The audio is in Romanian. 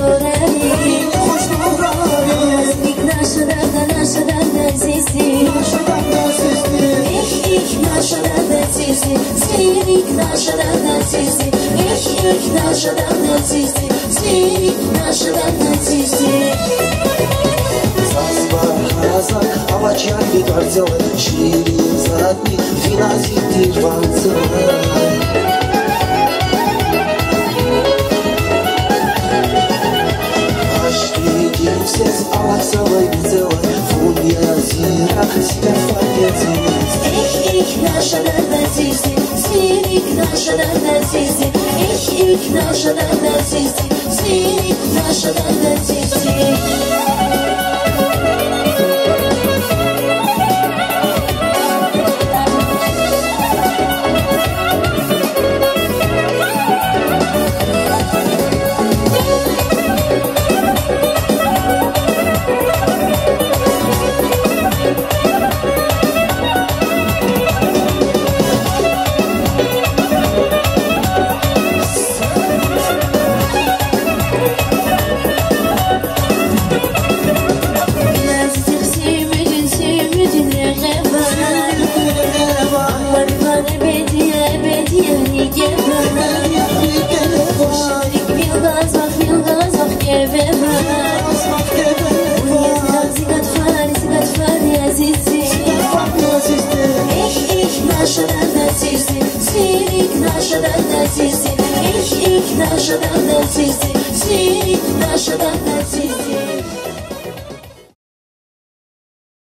نورانی نزدیک نشدن عزیزی نشدن عزیزی زیرک نشدن عزیزی نشدن عزیزی زیرک نشدن عزیزی Hazak avaçyan bir garzalar şiirin zatni finazittir vanzalar Aşkı kimsiz avaksalar bizeler Fulya zira siper fark etmez naşadan azizi zirik naşadan azizi naşadan azizi zirik naşadan azizi Naşadan azizi, zirik naşadan azizi